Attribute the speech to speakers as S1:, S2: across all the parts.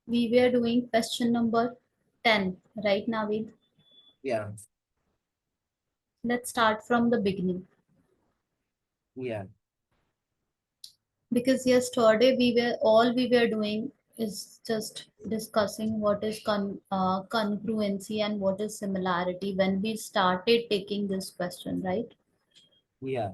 S1: We were doing question number 10, right, Navid?
S2: Yeah,
S1: Let's start from the beginning.
S2: yeah,
S1: Because yesterday we were doing is just discussing what is congruency and what is similarity when we started taking this question, right?
S2: yeah,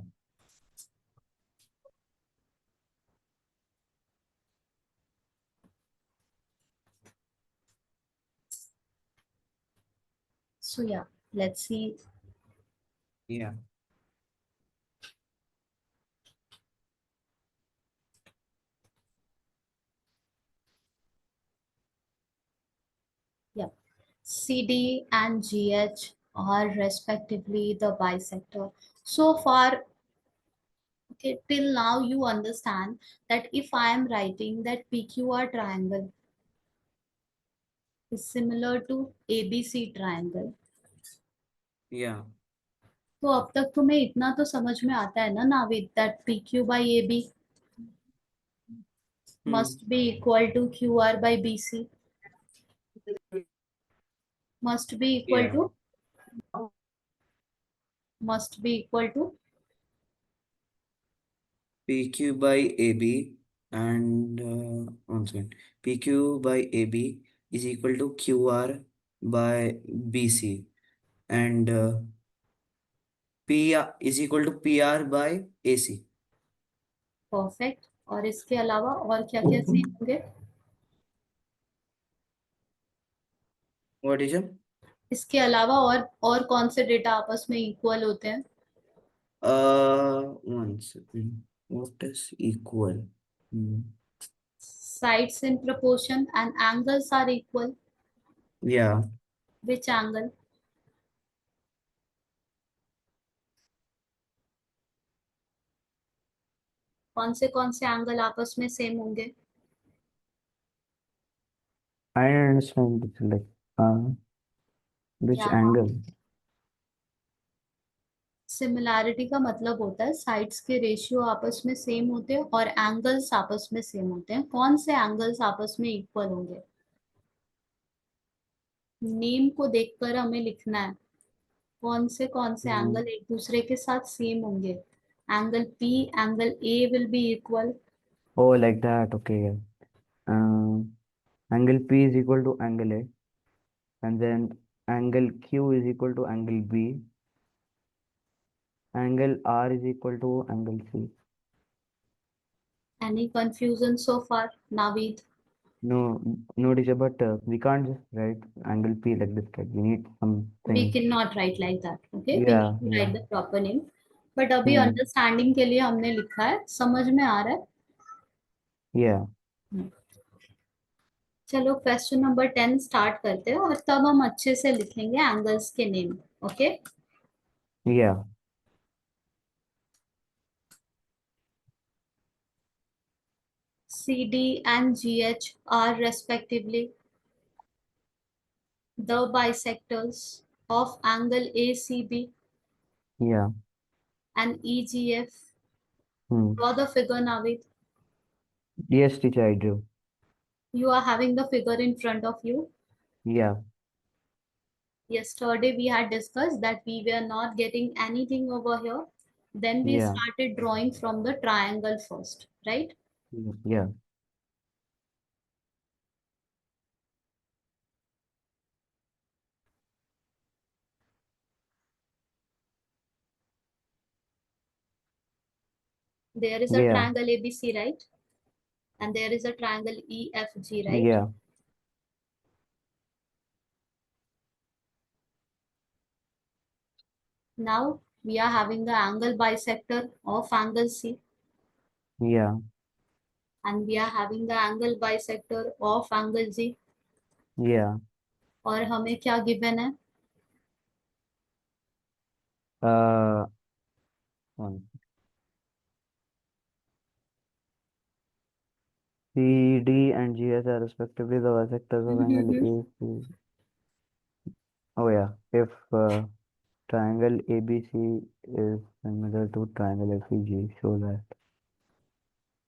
S1: So yeah, let's see.
S2: yeah,
S1: Yeah, CD and GH are respectively the bisector. So far, okay, till now you understand that if I am writing that PQR triangle is similar to ABC triangle,
S2: yeah.
S1: तो अब तक तुम्हें इतना तो समझ में आता है ना Navid that PQ by AB
S2: Hmm.
S1: must be equal to QR by BC must be equal
S2: Yeah.
S1: to must be equal to
S2: PQ by AB and one second. PQ by AB is equal to QR by BC and PR is equal to PR by AC.
S1: Perfect और इसके अलावा और क्या क्या same होंगे
S2: What is it?
S1: इसके अलावा और कौन से डेटा आपस में इक्वल होते हैं
S2: One second. What is equal? Hmm.
S1: sides in proportion and angles are equal
S2: Yeah.
S1: which angle कौन से एंगल आपस में सेम होंगे
S2: I don't understand it, like which
S1: यहाँ
S2: angle?
S1: सिमिलैरिटी का मतलब होता है साइड्स के रेशियो आपस में सेम होते हैं और एंगल्स आपस में सेम होते हैं कौन से एंगल्स आपस में इक्वल होंगे नेम को देखकर हमें लिखना है कौन से
S2: Hmm.
S1: एंगल एक दूसरे के साथ सेम होंगे angle P angle A will be equal
S2: Oh, like that. Okay. Yeah. Angle P is equal to angle A, and then angle Q is equal to angle B. Angle R is equal to angle C.
S1: Any confusion so far Navid
S2: No, no, teacher, but we can't just write angle P like this. Like we need
S1: we
S2: something.
S1: Can not write like that okay we need
S2: Yeah,
S1: too
S2: yeah.
S1: Write the proper name but अभी
S2: Hmm.
S1: Understanding के लिए हमने लिखा है समझ में आ रहा
S2: Yeah,
S1: है चलो क्वेश्चन नंबर 10 स्टार्ट करते हैं और तब हम अच्छे से लिखेंगे एंगल्स के name okay
S2: yeah,
S1: C D and G H are respectively the bisectors of angle ACB
S2: yeah.
S1: and EGF.
S2: Hmm.
S1: Draw the figure, Navid.
S2: Yes, teacher, I do.
S1: You are having the figure in front of you.
S2: Yeah,
S1: Yesterday we had discussed that we were not getting anything over here. Then we
S2: yeah,
S1: started drawing from the triangle first, right?
S2: yeah,
S1: There is a
S2: yeah,
S1: triangle ABC, right? And there is a triangle EFG, right?
S2: yeah,
S1: Now we are having the angle bisector of angle C
S2: yeah,
S1: and we are having the angle bisector of angle G.
S2: yeah.
S1: और हमें क्या given है
S2: Uh, one. CD and GS are respectively the bisectors of angle AC. Oh yeah, if triangle ABC is similar to triangle FEG, show that.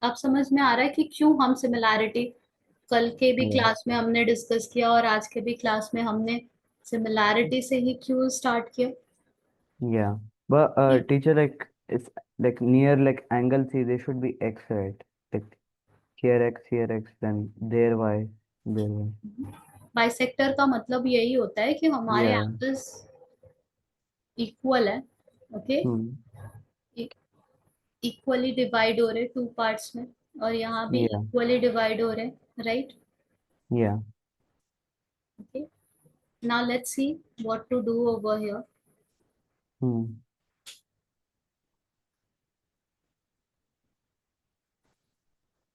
S1: अब समझ में आ रहा है कि क्यों हम सिमिलैरिटी कल के भी
S2: Yeah.
S1: क्लास में हमने डिस्कस किया और आज के भी क्लास में हमने सिमिलैरिटी से ही क्यों स्टार्ट किया।
S2: Yeah. But teacher, like it's like near like angle C, they should be X, right? Like here X, then there Y, there Y.
S1: Bisector का मतलब यही होता है कि हमारे
S2: Yeah.
S1: एंगल्स इक्वल है। Okay,
S2: Hmm.
S1: इक्वली डिवाइड हो रहे टू पार्ट्स में, और यहाँ भी
S2: Yeah.
S1: इक्वली डिवाइड हो रहे, right.
S2: Yeah.
S1: Okay, now let's see what to do over here.
S2: Hmm.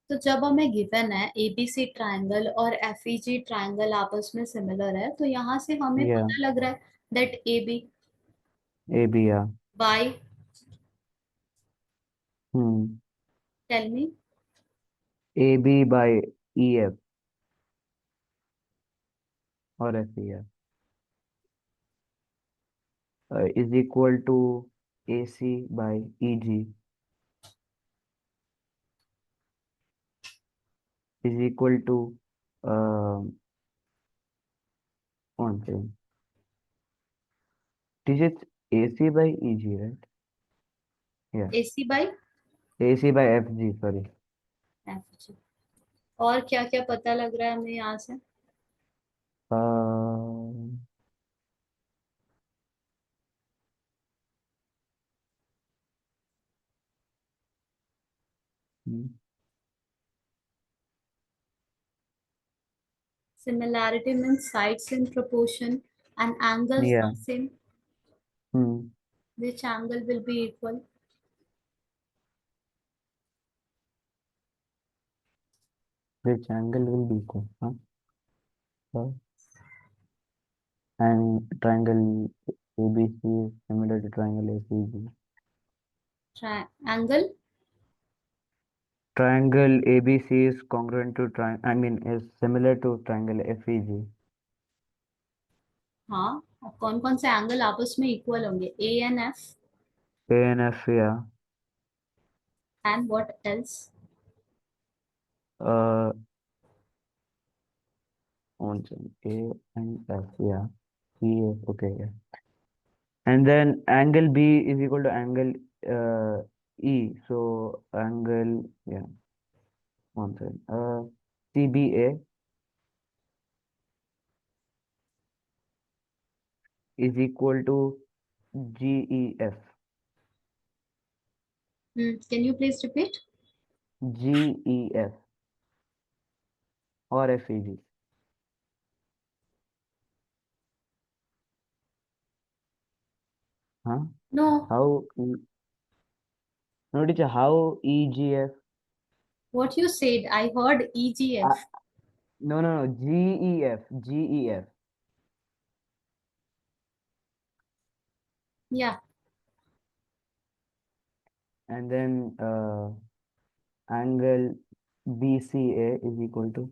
S1: तो जब हमें गिवन है एबीसी ट्रायंगल और एफईजी ट्रायंगल आपस में सिमिलर है, तो यहाँ से हमें
S2: Yeah.
S1: पता लग रहा है that AB
S2: A B, yeah.
S1: By,
S2: Hmm.
S1: Tell me.
S2: A B by E F or F E F is equal to A C by E G is equal to um one second. This is AC by EG, right? Yeah.
S1: AC by
S2: AC by FG, sorry.
S1: FG. और क्या क्या पता लग रहा है हमें यहाँ से।
S2: Um, hmm,
S1: Similarity means sides in proportion and angles
S2: yeah.
S1: are same.
S2: Hmm.
S1: Which angle will be equal?
S2: Which angle will be equal? Huh? So, and triangle ABC is similar to triangle ACG.
S1: Angle?
S2: Triangle ABC is congruent to triangle, I mean, is similar to triangle FEG.
S1: हाँ, और कौन कौन से angle आपस में equal होंगे? A and F,
S2: A and F, yeah.
S1: And what else?
S2: Uh, one second. A and F, yeah. E, F, okay, yeah. And then angle B is equal to angle E. So angle, yeah, one second. CBA is equal to GEF.
S1: Can you please repeat?
S2: GEF or FEG. Huh?
S1: No,
S2: How? No, teacher, how EGF?
S1: what you said, I heard
S2: Uh,
S1: EGF.
S2: no, no, no. GEF. GEF.
S1: Yeah,
S2: And then angle BCA is equal to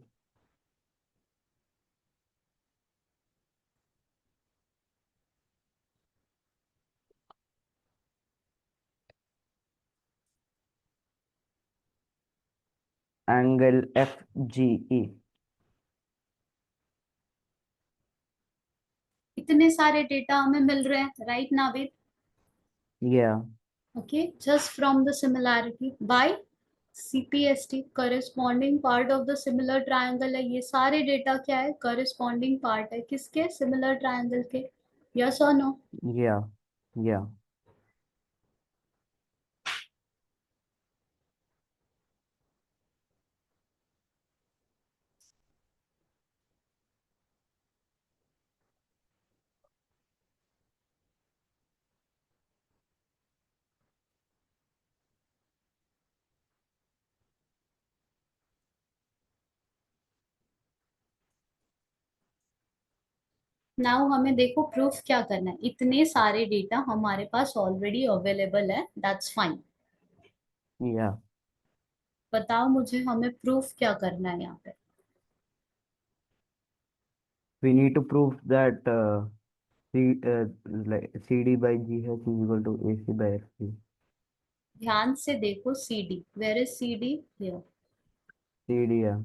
S2: angle FGE.
S1: इतने सारे data हमें मिल रहे हैं, right Navid?
S2: Yeah.
S1: Okay, just from the similarity by CPST, corresponding part of the similar triangle है। ये सारे data क्या है? करस्पॉन्डिंग पार्ट है किसके? सिमिलर ट्रायंगल के। यस और नो?
S2: Yeah. Yeah.
S1: नाउ हमें देखो प्रूफ क्या करना है। इतने सारे डेटा हमारे पास ऑलरेडी अवेलेबल है, दैट्स फाइन।
S2: Yeah.
S1: बताओ मुझे, हमें प्रूफ क्या करना है यहाँ पे?
S2: We need to prove that like CD by GH is equal to AC by FC.
S1: ध्यान से देखो, CD, where is CD? Here.
S2: CD, yeah.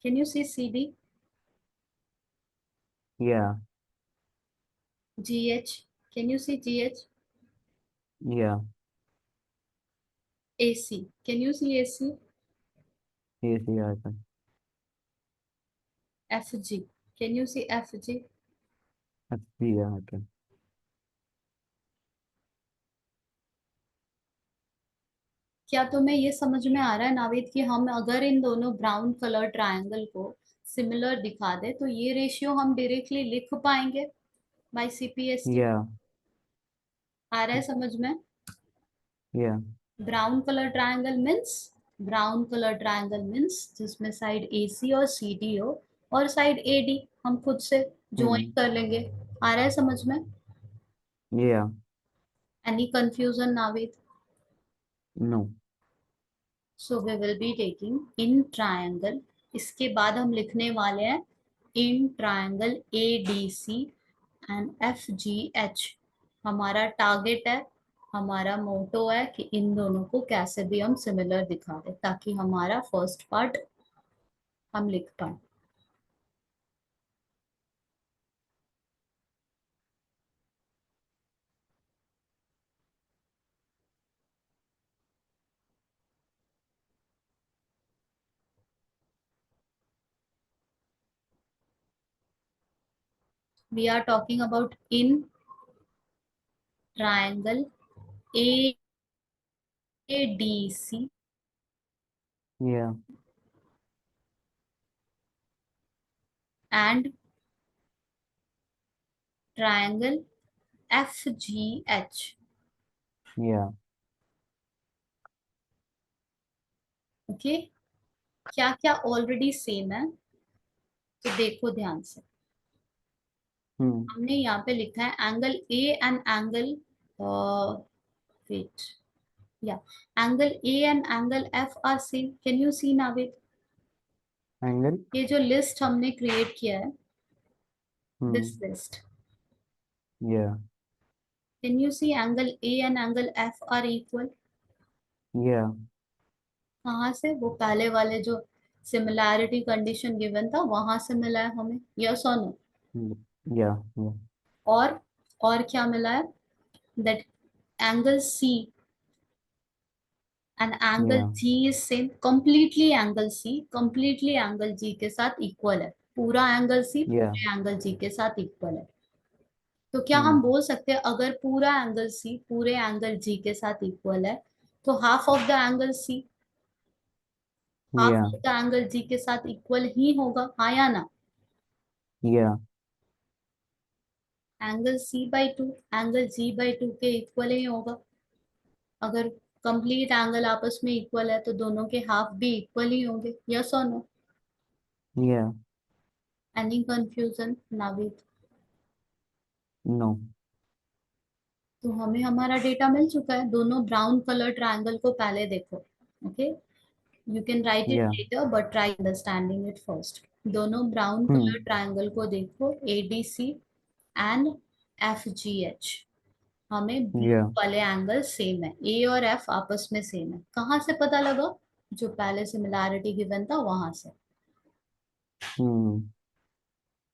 S1: Can you see CD?
S2: Yeah.
S1: GH? Can you see GH?
S2: Yeah.
S1: AC? Can you see AC?
S2: AC I can.
S1: FG? Can you see FG?
S2: FB I can.
S1: क्या तुम्हें ये समझ में आ रहा है नाविद कि हम अगर इन दोनों ब्राउन कलर ट्रायंगल को सिमिलर दिखा दे तो ये रेशियो हम डायरेक्टली लिख पाएंगे बाय CPST?
S2: Yeah.
S1: आ रहा है समझ में?
S2: Yeah.
S1: Brown colour triangle means, brown colour triangle means जिसमें साइड AC और CD हो और साइड AD हम खुद से ज्वाइन
S2: Hmm.
S1: कर लेंगे। आ रहा है समझ में?
S2: Yeah.
S1: Any confusion Navid?
S2: No.
S1: So we will be taking in triangle, इसके बाद हम लिखने वाले हैं in triangle ADC and FGH। हमारा टारगेट है, हमारा मोटो है कि इन दोनों को कैसे भी हम सिमिलर दिखा दे ताकि हमारा फर्स्ट पार्ट हम लिख पाए। We are talking about in triangle ADC
S2: Yeah.
S1: And triangle FGH।
S2: Yeah.
S1: Okay, क्या क्या ऑलरेडी सेम है तो देखो ध्यान से।
S2: Hmm.
S1: हमने यहाँ पे लिखा है angle A and angle, wait, या angle A and angle F are same. Can you see Naveed?
S2: Angle.
S1: ये जो लिस्ट हमने क्रिएट किया है, दिस
S2: Hmm.
S1: लिस्ट,
S2: Yeah.
S1: Can you see angle A and angle F are equal?
S2: Yeah.
S1: कहाँ से? वो पहले वाले जो सिमिलैरिटी कंडीशन गिवन था वहां से मिला है हमें, यस और नो?
S2: Hmm. Yeah. Yeah.
S1: और और क्या मिला है? That angle C and angle
S2: Yeah.
S1: G is same, completely angle C completely angle G के साथ इक्वल है, पूरा एंगल सी
S2: Yeah.
S1: पूरे एंगल जी के साथ इक्वल है। तो क्या हम
S2: Hmm.
S1: बोल सकते हैं अगर पूरा एंगल सी पूरे एंगल जी के साथ इक्वल है तो half of the angle C half
S2: Yeah.
S1: Of the angle G के साथ इक्वल ही होगा, हाँ या ना?
S2: Yeah.
S1: Angle C by two angle G by two के इक्वल ही होगा। अगर कंप्लीट एंगल आपस में इक्वल है तो दोनों के हाफ भी इक्वल ही होंगे, यस और no?
S2: Yeah.
S1: Any confusion Navid?
S2: No.
S1: तो हमें हमारा डेटा मिल चुका है। दोनों ब्राउन कलर ट्रायंगल को पहले देखो। Okay, you can write it
S2: Yeah.
S1: Later but try understanding it first. दोनों ब्राउन कलर
S2: Hmm.
S1: ट्रायंगल को देखो, ADC एंड FGH। हमें ब्लू
S2: Yeah.
S1: वाले एंगल सेम है, ए और एफ आपस में सेम है। कहाँ से पता लगा? जो पहले सिमिलैरिटी गिवन था वहां से।
S2: Hmm.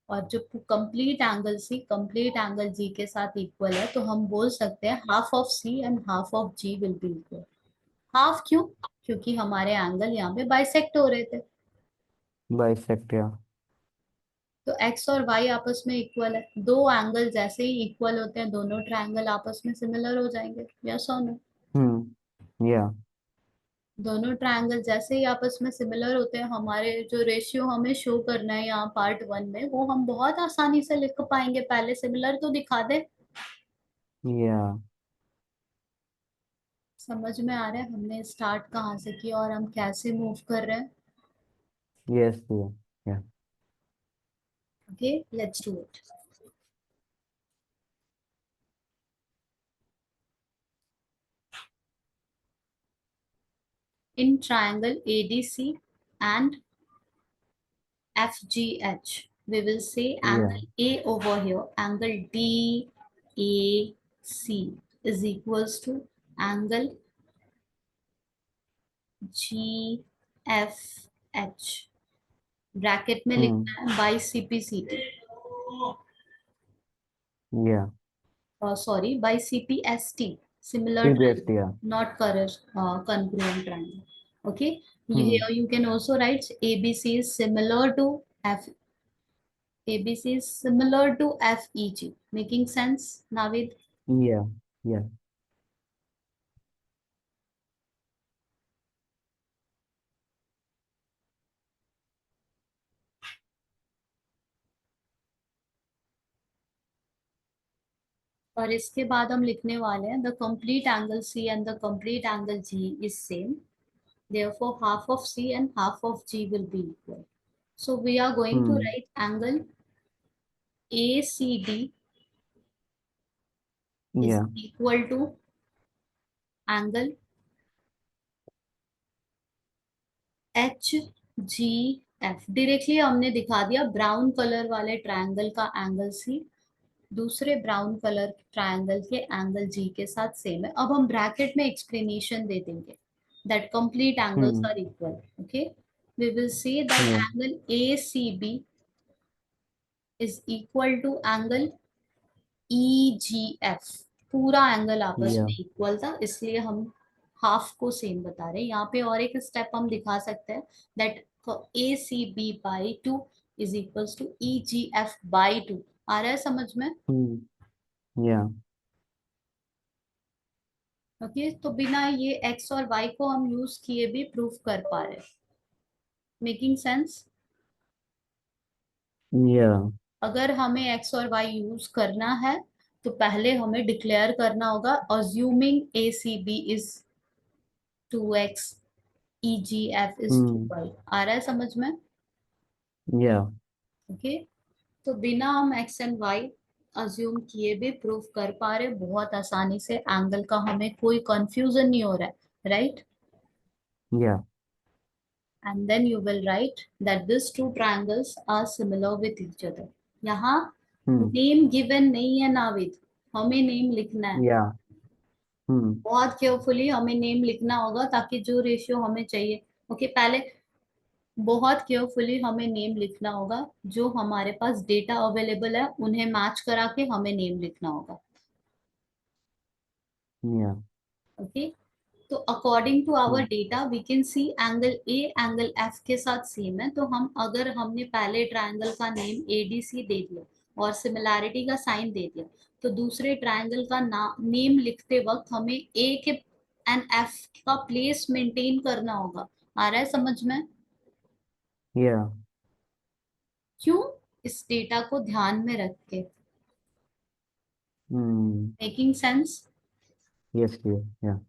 S1: और जो complete angle C complete angle G के साथ इक्वल है तो हम बोल सकते हैं half of C and half of G will be equal. Half क्यों? क्योंकि हमारे एंगल यहाँ पे बाइसेक्ट हो रहे थे।
S2: Bisect. Yeah.
S1: तो एक्स और वाई आपस में इक्वल है, दो एंगल जैसे ही इक्वल होते हैं दोनों ट्रायंगल आपस में सिमिलर हो जाएंगे, यस और नो?
S2: Hmm. Yeah.
S1: दोनों ट्रायंगल जैसे ही आपस में सिमिलर होते हैं, हमारे जो रेशियो हमें शो करना है यहाँ पार्ट 1 में वो हम बहुत आसानी से लिख पाएंगे। पहले सिमिलर तो दिखा दे।
S2: Yeah.
S1: समझ में आ रहा है हमने स्टार्ट कहाँ से किया और हम कैसे मूव कर रहे हैं?
S2: Yes. Yeah. Yeah.
S1: Okay, let's do it. In triangle ADC and FGH, we will say
S2: Yeah.
S1: angle A over here, angle DAC is equals to angle GFH. Bracket में
S2: Hmm.
S1: लिखना है by CPCT,
S2: Yeah.
S1: sorry, by CPST, similar
S2: CBST.
S1: triangle,
S2: Yeah.
S1: not congruent triangle. Okay,
S2: Hmm.
S1: here you can also write ABC is similar to F. ABC is similar to FEG. Making sense, Navid?
S2: Yeah. Yeah.
S1: और इसके बाद हम लिखने वाले हैं the complete angle C and the complete angle G is same, therefore half of C and half of G will be equal. So we are going to
S2: Hmm.
S1: write angle ACD is
S2: Yeah.
S1: equal to angle HGF. Directly हमने दिखा दिया, brown colour वाले triangle का angle C दूसरे brown colour triangle के angle G के साथ same है। अब हम ब्रैकेट में एक्सप्लेनेशन दे देंगे that complete angles
S2: Hmm.
S1: Are equal. Okay, we will see that
S2: Yeah.
S1: Angle ACB is equal to angle EGF। पूरा एंगल आपस
S2: Yeah.
S1: में इक्वल था, इसलिए हम हाफ को सेम बता रहे हैं। यहाँ पे और एक स्टेप हम दिखा सकते हैं that ACB/2 is equals to EGF/2। आ रहा है समझ में?
S2: Hmm. Yeah.
S1: ओके, तो बिना ये एक्स और वाई को हम यूज किए भी प्रूफ कर पा रहे हैं। Making sense?
S2: Yeah.
S1: अगर हमें एक्स और वाई यूज करना है तो पहले हमें डिक्लेयर करना होगा assuming ACB is 2x, EGF is
S2: Hmm.
S1: 2y। आ रहा है समझ में?
S2: Yeah.
S1: ओके, तो बिना हम एक्स एंड वाई अज्यूम किए भी प्रूफ कर पा रहे बहुत आसानी से, एंगल का हमें कोई कंफ्यूजन नहीं हो रहा है, right?
S2: Yeah.
S1: And then you will write that these two triangles are similar with each other. यहाँ
S2: Hmm.
S1: नेम गिवन नहीं है नाविद, हमें नेम लिखना है।
S2: Yeah. Hmm.
S1: बहुत केयरफुली हमें नेम लिखना होगा ताकि जो रेशियो हमें चाहिए, ओके, पहले बहुत केयरफुली हमें नेम लिखना होगा। जो हमारे पास डेटा अवेलेबल है उन्हें मैच करा के हमें नेम लिखना होगा।
S2: Yeah.
S1: ओके, तो according to our
S2: Hmm.
S1: Data we can see angle A angle F के साथ सेम है। तो हम अगर हमने पहले ट्रायंगल का नेम ADC दे दिया और सिमिलैरिटी का साइन दे दिया, तो दूसरे ट्रायंगल का नेम लिखते वक्त हमें ए के एंड एफ का प्लेस मेंटेन करना होगा। आ रहा है समझ में?
S2: Yeah.
S1: क्यों? इस डेटा को ध्यान में रख के।
S2: Hmm.
S1: Making sense?
S2: Yes, clear. Yeah.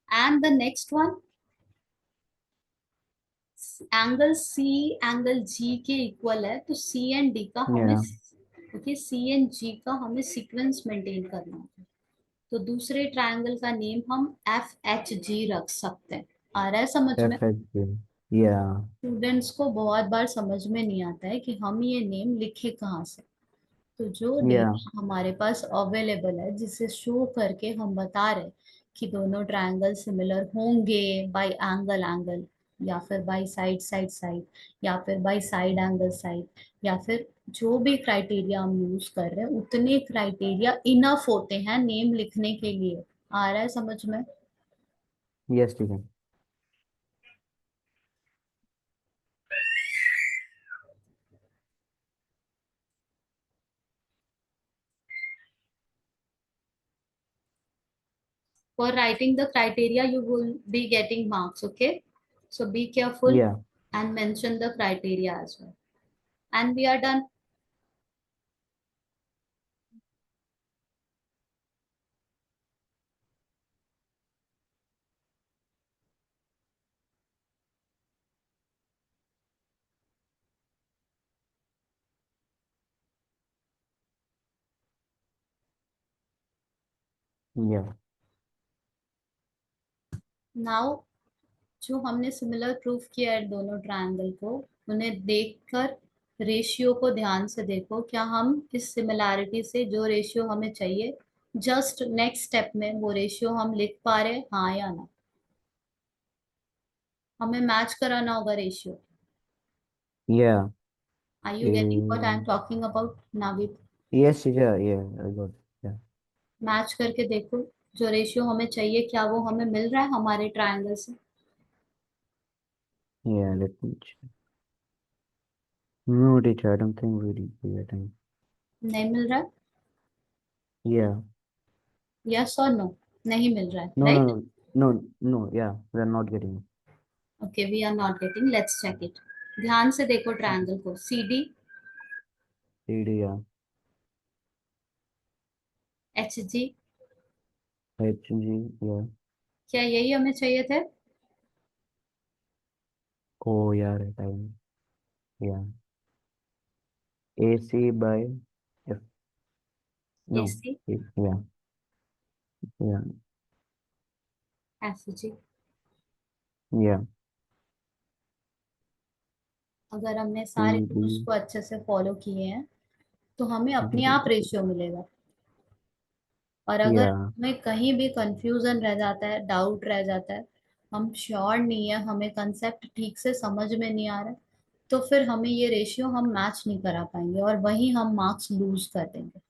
S1: And the next one, angle C angle G के इक्वल है, तो सी एंड डी का हमें,
S2: Yeah.
S1: ओके, सी एंड जी का हमें सीक्वेंस मेंटेन करना है। तो दूसरे ट्रायंगल का नेम हम FHG रख सकते हैं। आ रहा है समझ में?
S2: FHG. Yeah.
S1: स्टूडेंट्स को बहुत बार समझ में नहीं आता है कि हम ये नेम लिखे कहाँ से। तो जो
S2: Yeah.
S1: डेटा हमारे पास अवेलेबल है जिसे शो करके हम बता रहे कि दोनों ट्रायंगल सिमिलर होंगे बाय एंगल एंगल, या फिर बाय साइड साइड साइड, या फिर बाय साइड एंगल साइड, या फिर जो भी क्राइटेरिया हम यूज कर रहे हैं उतने क्राइटेरिया इनफ होते हैं नेम लिखने के लिए। आ रहा है समझ में?
S2: Yes, ठीक है.
S1: For writing the criteria you will be getting marks, okay? So be careful
S2: Yeah.
S1: and mention the criteria as well. And we are done.
S2: Yeah.
S1: Now जो हमने सिमिलर प्रूफ किया है दोनों ट्रायंगल को, उन्हें देखकर रेशियो को ध्यान से देखो। क्या हम इस सिमिलैरिटी से जो रेशियो हमें चाहिए जस्ट नेक्स्ट स्टेप में वो रेशियो हम लिख पा रहे हैं, हाँ या ना? हमें मैच कराना होगा ratio.
S2: Yeah.
S1: Are you getting what I am
S2: A,
S1: talking about Navid?
S2: yes, yeah, yeah, I got it. Yeah.
S1: Match करके देखो, जो रेशियो हमें चाहिए क्या वो हमें मिल रहा है हमारे ट्रायंगल से?
S2: Yeah, let me check. No, teacher, I don't think we will be getting.
S1: नहीं मिल रहा है?
S2: Yeah.
S1: यस और नो? नहीं मिल रहा है,
S2: No, no,
S1: right?
S2: no, no, no, yeah, we are not getting it.
S1: Okay, we are not getting, let's check it. ध्यान से देखो ट्रायंगल को, C D,
S2: CD, yeah.
S1: H G.
S2: HG, yeah.
S1: क्या यही हमें चाहिए थे?
S2: Oh, yeah, right, yeah. AC by F.
S1: A
S2: No,
S1: C,
S2: yeah, yeah,
S1: F G.
S2: yeah.
S1: अगर हमने सारे रूल्स
S2: CD,
S1: को अच्छे से फॉलो किए हैं तो हमें अपने आप
S2: GD,
S1: रेशियो मिलेगा। और अगर
S2: yeah.
S1: हमें कहीं भी कंफ्यूजन रह जाता है, डाउट रह जाता है, हम श्योर नहीं है, हमें कंसेप्ट ठीक से समझ में नहीं आ रहा है, तो फिर हमें ये रेशियो हम मैच नहीं करा पाएंगे और वहीं हम मार्क्स लूज कर देंगे।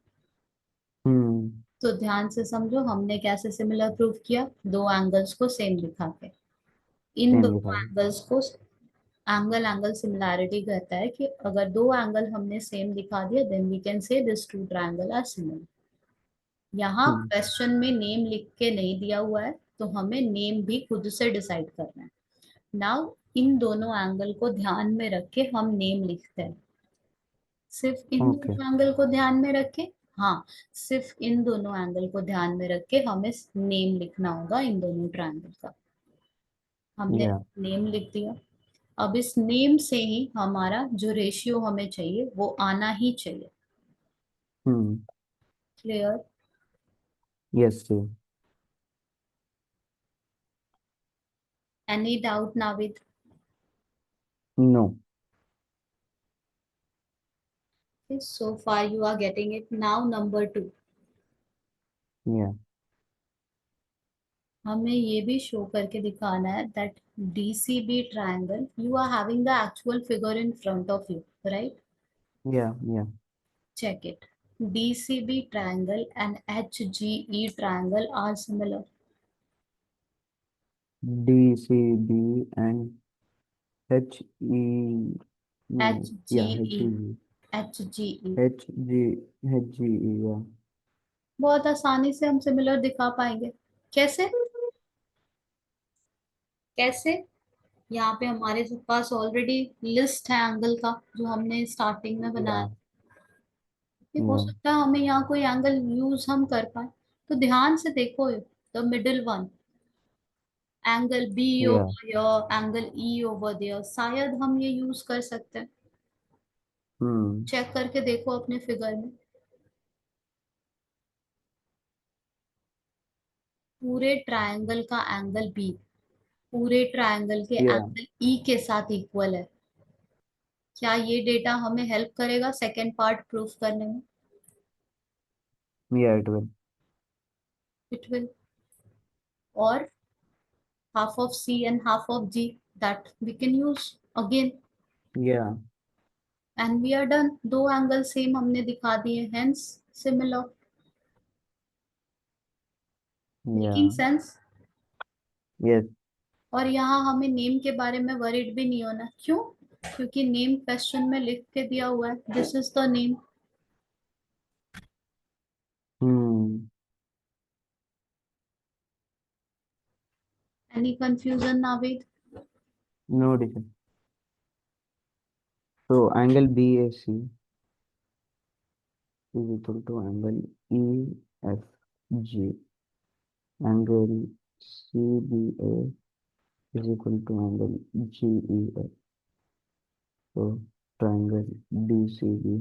S2: Hmm,
S1: तो ध्यान से समझो हमने कैसे सिमिलर प्रूफ किया, दो एंगल्स को सेम दिखा के। इन
S2: same
S1: दोनों
S2: दिखाई.
S1: एंगल्स को एंगल एंगल सिमिलैरिटी कहता है कि अगर दो एंगल हमने सेम दिखा दिया then we can say this two triangle are similar. यहाँ
S2: Hmm,
S1: क्वेश्चन में नेम लिख के नहीं दिया हुआ है, तो हमें नेम भी खुद से डिसाइड करना है। नाउ इन दोनों एंगल को ध्यान में रख के हम नेम लिखते हैं। सिर्फ इन
S2: okay,
S1: दोनों एंगल को ध्यान में रख के, हाँ, सिर्फ इन दोनों एंगल को ध्यान में रख के हमें नेम लिखना होगा इन दोनों ट्रायंगल का। हमने
S2: yeah.
S1: नेम लिख दिया। अब इस नेम से ही हमारा जो रेशियो हमें चाहिए वो आना ही चाहिए।
S2: Hmm,
S1: clear?
S2: yes, sir.
S1: Any doubt Navid?
S2: No,
S1: so far you are getting it. Now number two,
S2: yeah,
S1: हमें ये भी शो करके दिखाना है that DCB triangle you are having the actual figure in front of you, right?
S2: yeah, yeah.
S1: Check it. DCB triangle and HGE triangle are similar.
S2: DCB and HE, no, yeah,
S1: HGE,
S2: HEG,
S1: HGE
S2: HG, yeah.
S1: बहुत आसानी से हम similar दिखा पाएंगे। कैसे? कैसे? यहाँ पे हमारे पास ऑलरेडी लिस्ट है एंगल का जो हमने स्टार्टिंग में बनाया।
S2: Yeah,
S1: कि हो
S2: yeah,
S1: सकता है हमें यहाँ कोई एंगल यूज हम कर पाए। तो ध्यान से देखो, the middle one, angle B
S2: yeah.
S1: Over here, angle E over there, शायद हम ये यूज कर सकते हैं।
S2: Hmm,
S1: चेक करके देखो अपने फिगर में, पूरे ट्रायंगल का एंगल बी पूरे ट्रायंगल के
S2: yeah,
S1: एंगल ई के साथ इक्वल है। क्या ये डेटा हमें हेल्प करेगा सेकेंड पार्ट प्रूफ करने में?
S2: yeah, it will.
S1: It will. और half of C and half of G that we can use again,
S2: Yeah,
S1: and we are done। दो एंगल सेम हमने दिखा दिए, hence similar। Making
S2: yeah,
S1: sense?
S2: yes.
S1: और यहाँ हमें नेम के बारे में वरीड भी नहीं होना। क्यों? क्योंकि नेम क्वेश्चन में लिख के दिया हुआ है, this is the name.
S2: Hmm,
S1: any confusion Navid?
S2: no difference. So angle BAC is equal to angle EFG. Angle CBA is equal to angle GEF. So triangle DCB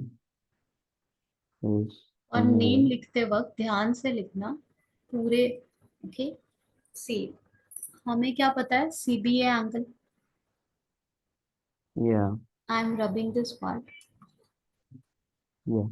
S2: is
S1: और नेम
S2: similar.
S1: लिखते वक्त ध्यान से लिखना पूरे। ओके, सी, हमें क्या पता है, CBA angle.
S2: Yeah,
S1: I am rubbing this part.
S2: yeah,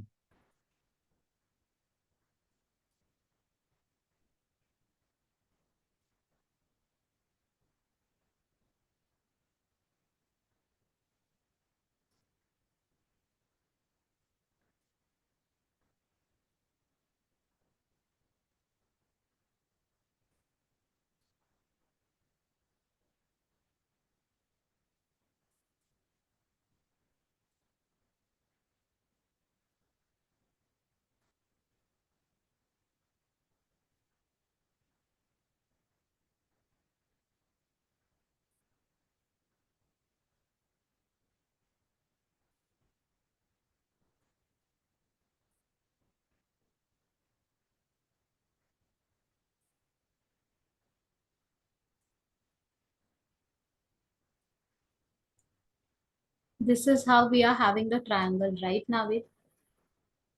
S1: This is how we are having the triangle right now.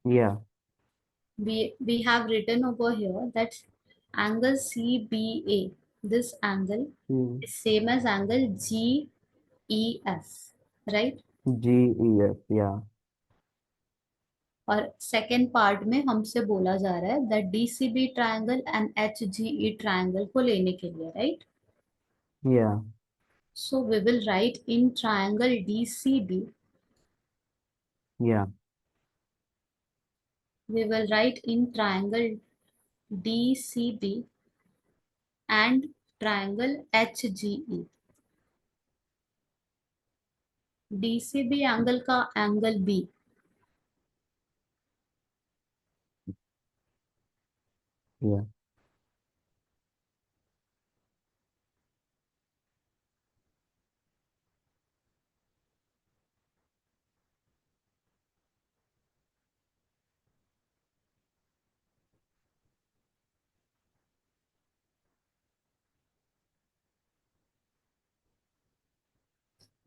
S2: Yeah.
S1: We have written over here that angle CBA, this angle
S2: Hmm.
S1: is same as angle GEF, right?
S2: GEF. Yeah.
S1: और second part में हमसे बोला जा रहा है that DCB triangle and HGE triangle को लेने के लिए, right?
S2: Yeah.
S1: So we will write in triangle DCB,
S2: Yeah.
S1: we will write in triangle DCB and triangle HGE. DCB angle का angle B,
S2: Yeah.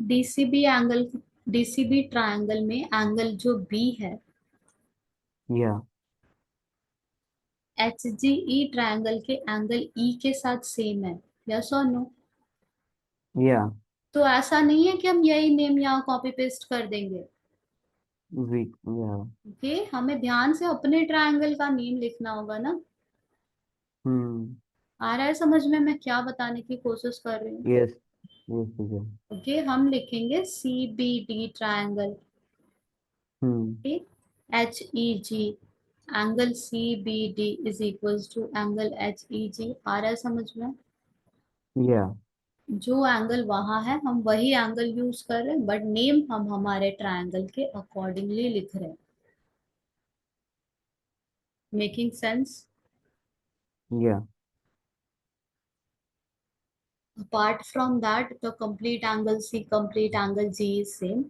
S1: DCB angle, DCB triangle में angle जो B है
S2: Yeah.
S1: HGE triangle के angle E के साथ same है, yes और no?
S2: Yeah.
S1: तो ऐसा नहीं है कि हम यही नेम यहाँ कॉपी पेस्ट कर देंगे।
S2: Yeah.
S1: ओके, हमें ध्यान से अपने ट्रायंगल का नेम लिखना होगा ना।
S2: Hmm.
S1: आ रहा है समझ में मैं क्या बताने की कोशिश कर रही हूँ?
S2: Yes. Yes. Yeah.
S1: ओके, हम लिखेंगे CBD triangle,
S2: Hmm.
S1: Okay, HEG angle CBD is equals to angle HEG। आ रहा है समझ में?
S2: Yeah.
S1: जो एंगल वहां है हम वही एंगल यूज कर रहे हैं, बट नेम हम हमारे ट्रायंगल के अकॉर्डिंगली लिख रहे हैं। Making sense?
S2: Yeah.
S1: Apart from that, the complete angle C, complete angle G is same.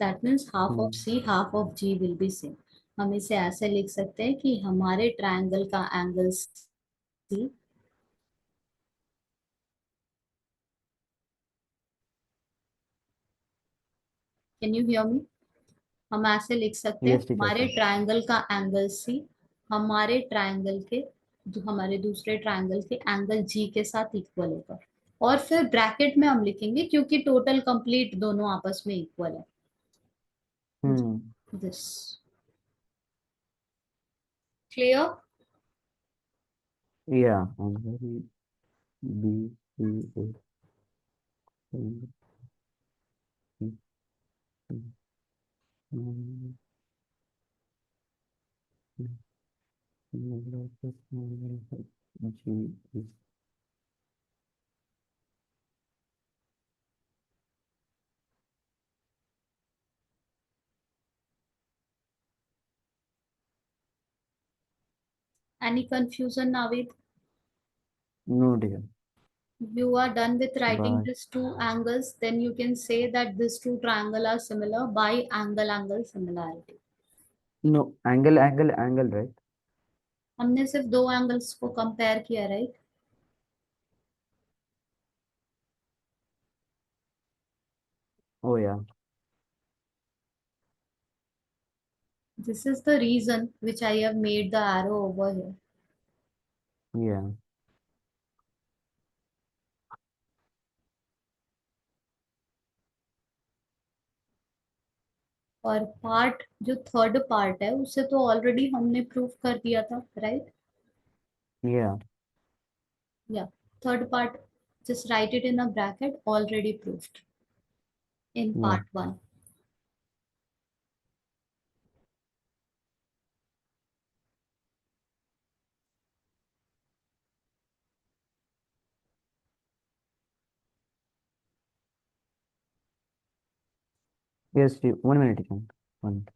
S1: That means half of
S2: Hmm.
S1: C, half of G will be same. हम इसे ऐसे लिख सकते हैं कि हमारे ट्रायंगल का angle C, can you hear me? हम ऐसे लिख सकते हैं
S2: Yes, teacher.
S1: हमारे ट्रायंगल का एंगल C हमारे ट्रायंगल के, जो हमारे दूसरे ट्रायंगल के एंगल G के साथ इक्वल होगा। और फिर ब्रैकेट में हम लिखेंगे क्योंकि टोटल कंप्लीट दोनों आपस में इक्वल है।
S2: Hmm.
S1: This clear?
S2: Yeah. I'm very B C A. G.
S1: Any confusion, Navid?
S2: No, dear.
S1: You are done with writing
S2: Bye.
S1: these two angles, then you can say that these two triangle are similar by angle similarity.
S2: No, angle, right?
S1: हमने सिर्फ दो angles को compare किया, right?
S2: Oh, yeah.
S1: This is the reason which I have made the arrow over here.
S2: Yeah.
S1: और part जो third part है उसे तो ऑलरेडी हमने प्रूव कर दिया था, राइट?
S2: Yeah.
S1: या third part, just write it in a bracket, already proved in
S2: Yeah.
S1: part 1.
S2: Yes, 1 minute, teacher. One.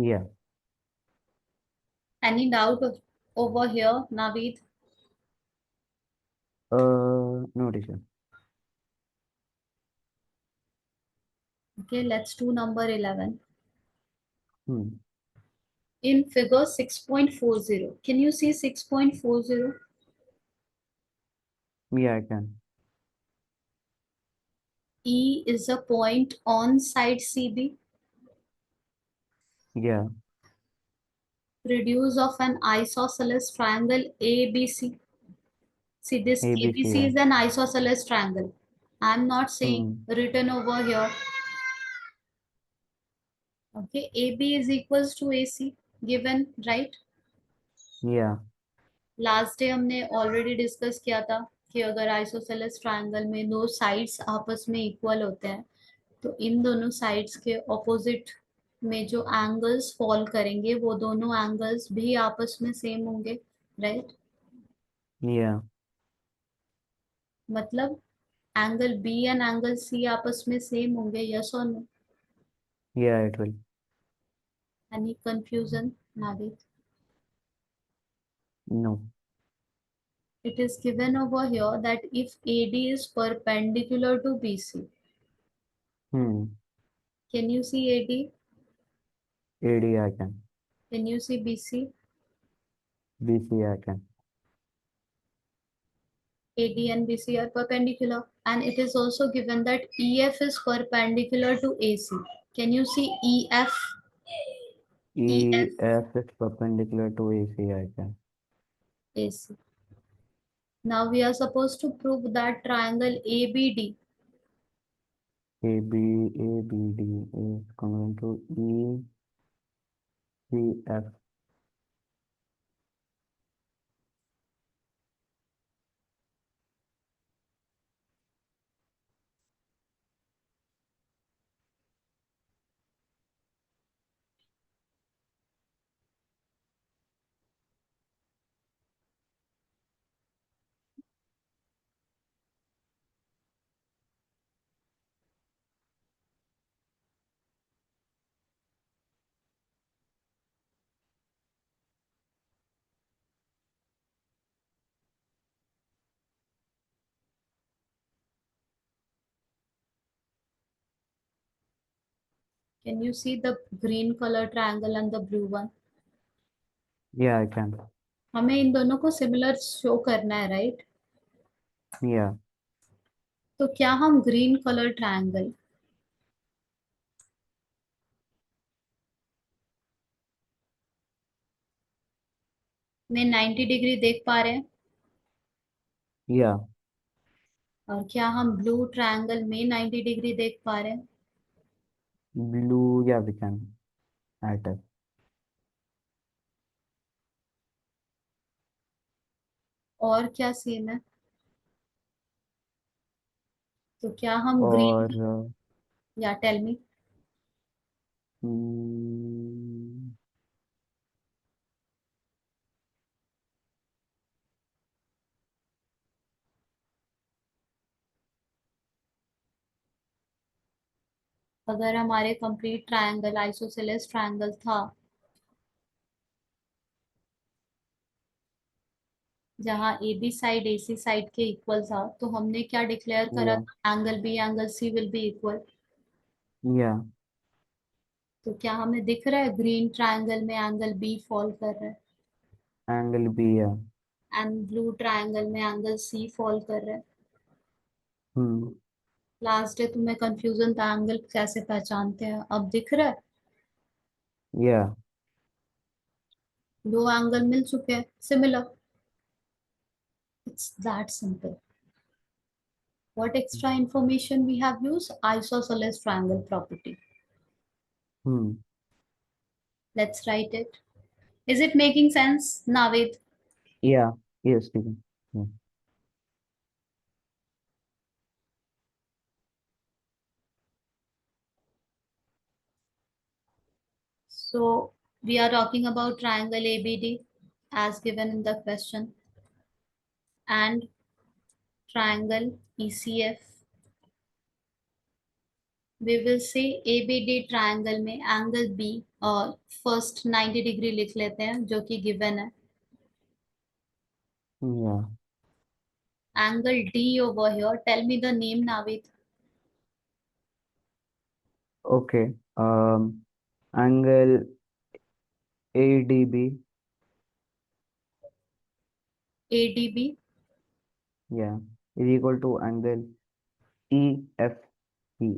S2: Yeah.
S1: Any doubt over here, Naveed?
S2: No, teacher.
S1: Okay, let's do number 11.
S2: Hmm.
S1: In figure 6.40, can you see 6.40?
S2: Yeah, I can.
S1: E is a point on side CB.
S2: Yeah.
S1: Radius of an isosceles triangle ABC. See, this
S2: ABC.
S1: ABC
S2: Yeah.
S1: is an isosceles triangle. I'm not saying
S2: Hmm.
S1: written over here. Okay, AB is equals to AC given, right?
S2: Yeah.
S1: Last day हमने already discuss किया था कि अगर isosceles triangle में दो sides आपस में equal होते हैं तो इन दोनों साइड्स के ऑपोजिट में जो एंगल्स फॉल करेंगे वो दोनों एंगल्स भी आपस में सेम होंगे, राइट?
S2: Yeah.
S1: मतलब angle B and angle C आपस में सेम होंगे, यस और no?
S2: Yeah, it will.
S1: Any confusion, Navid?
S2: No.
S1: It is given over here that if AD is perpendicular to BC,
S2: Hmm.
S1: can you see AD?
S2: AD I can.
S1: Can you see BC?
S2: BC I can.
S1: AD and BC are perpendicular, and it is also given that EF is perpendicular to AC. Can you see EF? EF,
S2: EF is perpendicular to AC I can.
S1: AC. Now we are supposed to prove that triangle ABD.
S2: ABD is congruent to ECF.
S1: Can you see the green color triangle and the blue one?
S2: Yeah, I can.
S1: हमें इन दोनों को similar show करना है, right?
S2: Yeah.
S1: तो क्या हम green colour triangle में 90 degree देख पा रहे हैं?
S2: Yeah.
S1: और क्या हम ब्लू ट्रायंगल में 90 डिग्री देख पा रहे हैं?
S2: Blue, yeah, we can. At it.
S1: और क्या सेम है? तो क्या हम
S2: और
S1: ग्रीन, या टेल मी?
S2: हम्म,
S1: अगर हमारे कंप्लीट ट्रायंगल आइसोसेलेस ट्रायंगल था जहां A B side A C side के इक्वल था तो हमने क्या डिक्लेयर करा
S2: yeah,
S1: था? Angle B angle C will be equal.
S2: yeah,
S1: तो क्या हमें दिख रहा है ग्रीन ट्रायंगल में एंगल बी फॉल कर रहा है
S2: angle B, yeah.
S1: And blue triangle में एंगल सी फॉल कर रहा है?
S2: Hmm.
S1: लास्ट डे तुम्हें कंफ्यूजन था एंगल कैसे पहचानते हैं, अब दिख रहा है?
S2: Yeah.
S1: दो एंगल मिल चुके हैं similar, it's that simple. What extra information we have used? Isosceles triangle property.
S2: Hmm.
S1: Let's write it. Is it making sense, Navid?
S2: Yeah. Yes, Stephen. Yeah.
S1: So we are talking about triangle ABD as given in the question and triangle ECF we will say ABD triangle में angle B और first 90 degree लिख लेते हैं जो कि given है.
S2: Yeah.
S1: Angle D over here. Tell me the name, Navid.
S2: Okay. Angle ADB.
S1: ADB.
S2: Yeah. Is equal to angle EFE.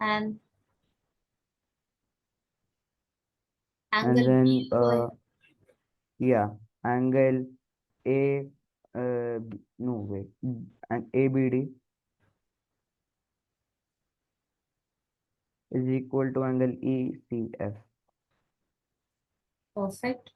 S1: And
S2: And
S1: angle B
S2: then
S1: over here.
S2: yeah, angle A no wait. And ABD is equal to angle ECF.
S1: Perfect.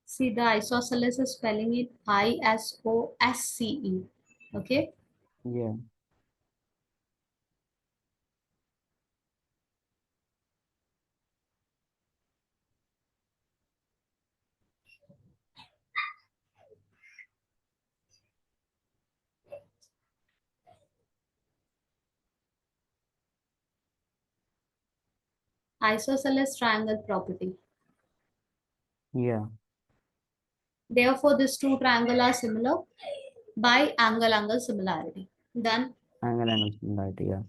S1: See, the isosceles is spelling it ISOSCE. Okay.
S2: Yeah.
S1: Isosceles triangle property.
S2: Yeah.
S1: Therefore, these two triangles are similar by angle-angle similarity. Done.
S2: Angle and similarity. Yeah.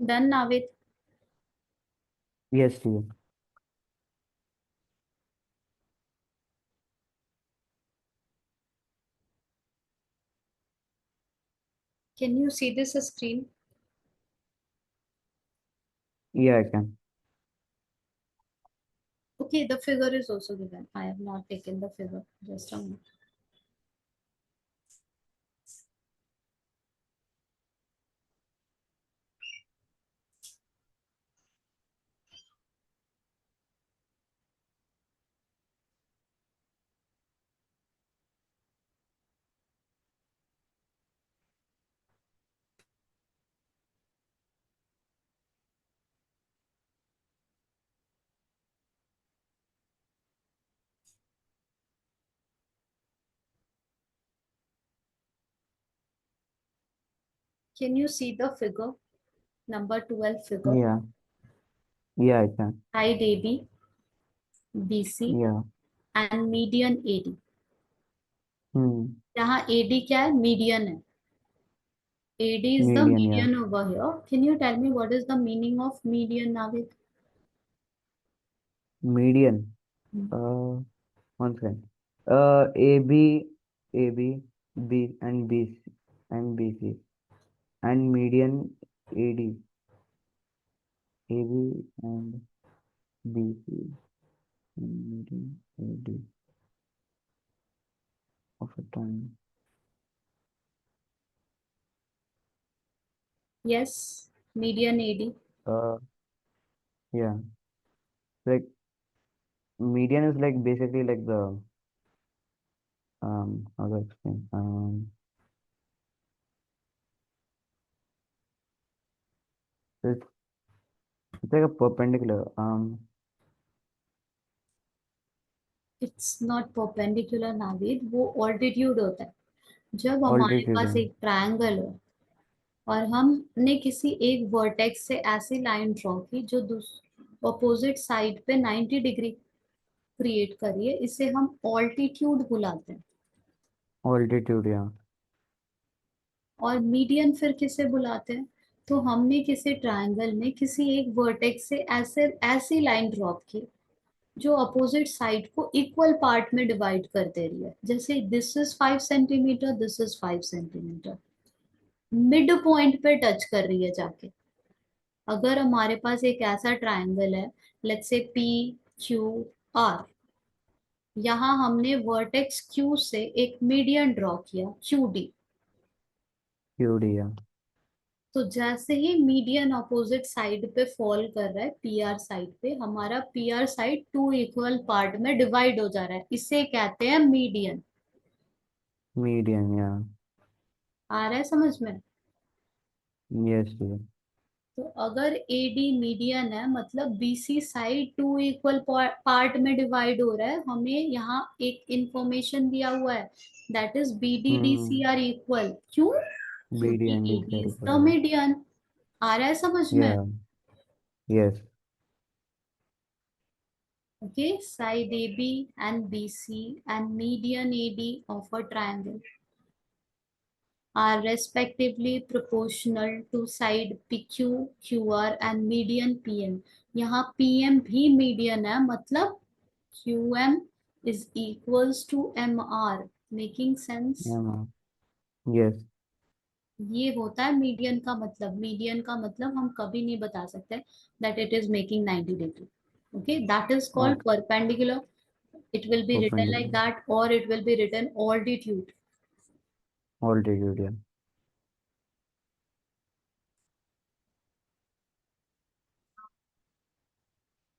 S1: Done, Navid.
S2: Yes, dear.
S1: Can you see this screen?
S2: Yeah, I can.
S1: Okay, the figure is also given. I have not taken the figure. Just a moment. Can you see the figure? Number 12 figure.
S2: Yeah. Yeah, I can.
S1: Height AB, BC
S2: Yeah.
S1: and median AD.
S2: Hmm.
S1: यहाँ AD क्या है? Median है. AD is the
S2: Median. Yeah.
S1: median over here. Can you tell me what is the meaning of median, Navid?
S2: Median.
S1: Hmm.
S2: One second. AB, AB, B and BC and BC and median AD, AB and BC and median AD of a time.
S1: Yes, median AD.
S2: Uh, yeah. Like median is like basically like the how do I explain? It's, it's like a perpendicular
S1: It's not perpendicular, Navid. वो altitude होता है. जब हमारे पास
S2: altitude.
S1: एक triangle हो और हमने किसी एक वर्टेक्स से ऐसी लाइन ड्रॉ की जो अपोजिट साइड पे 90 डिग्री क्रिएट करिए, इसे हम ऑल्टीट्यूड बुलाते हैं।
S2: ऑल्टीट्यूड या
S1: और मीडियन फिर किसे बुलाते हैं? तो हमने किसी ट्रायंगल में किसी एक वर्टेक्स से ऐसे ऐसी लाइन ड्रॉ की जो अपोजिट साइड को इक्वल पार्ट में डिवाइड कर दे रही है, जैसे this is 5 centimetre, this is 5 centimetre, mid point पे टच कर रही है जाके। अगर हमारे पास एक ऐसा ट्रायंगल है, let's say P Q are, यहाँ हमने वर्टेक्स क्यू से एक मीडियन ड्रॉ किया क्यू डी।
S2: क्यूडी या
S1: तो जैसे ही मीडियन अपोजिट साइड पे फॉल कर रहा है पीआर साइड पे, हमारा PR side two equal part में डिवाइड हो जा रहा है, इसे कहते हैं मीडियन।
S2: मीडियन या
S1: आ रहा है समझ में?
S2: यस या
S1: तो अगर एडी मीडियन है मतलब BC side two equal part में डिवाइड हो रहा है, हमें यहाँ एक इंफॉर्मेशन दिया हुआ है, that is B D D C are equal, क्यों?
S2: बीडी
S1: क्योंकि
S2: and D
S1: AD is the
S2: sir
S1: median. आ रहा है समझ में?
S2: या yes
S1: Okay, side AB and BC and median AD of a triangle are respectively proportional to side PQ, QR and median PM. यहाँ PM भी median है, मतलब QM is equals to MR. Making sense?
S2: Yes
S1: ये होता है median का मतलब। Median का मतलब हम कभी नहीं बता सकते that it is making 90 degree. Okay, that is called
S2: okay
S1: perpendicular. It will be written like
S2: perpendicular
S1: that, or it will be written altitude.
S2: Altitude या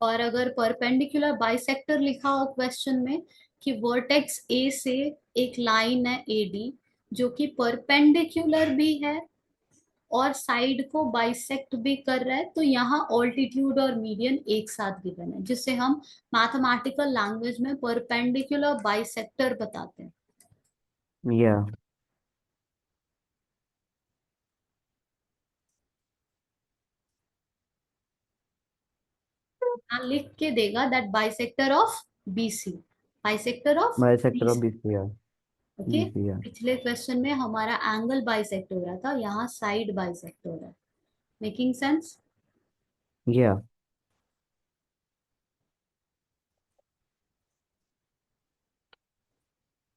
S1: और अगर परपेंडिकुलर बाइसेक्टर लिखा हो क्वेश्चन में कि वर्टेक्स ए से एक लाइन है एडी जो कि परपेंडिकुलर भी है और साइड को बाइसेक्ट भी कर रहा है, तो यहाँ ऑल्टीट्यूड और मीडियन एक साथ गिवन है, जिसे हम मैथमेटिकल लैंग्वेज में परपेंडिकुलर बाइसेक्टर बताते हैं।
S2: या
S1: यहाँ लिख के देगा that bisector of BC, bisector of
S2: bisector of
S1: BC.
S2: BC या
S1: ओके,
S2: बीसी या
S1: पिछले क्वेश्चन में हमारा एंगल बाइसेक्ट हो रहा था, यहाँ साइड बाइसेक्ट हो रहा है। Making sense?
S2: या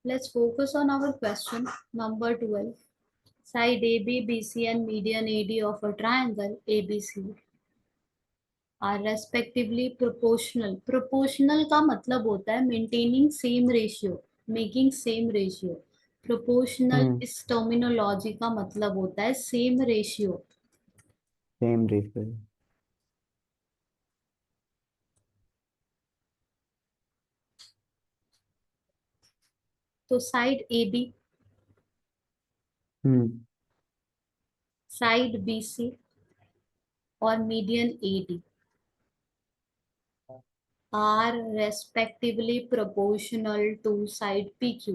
S1: let's focus on our question number 12। Side A B B C and median A D of a triangle A B C are respectively proportional. Proportional का मतलब होता है maintaining same ratio, making same ratio. Proportional
S2: हम्म
S1: इस terminology का मतलब होता है सेम रेशियो।
S2: सेम रेशियो
S1: तो साइड ए बी,
S2: हम्म
S1: साइड बी सी और median A D are respectively proportional to side PQ।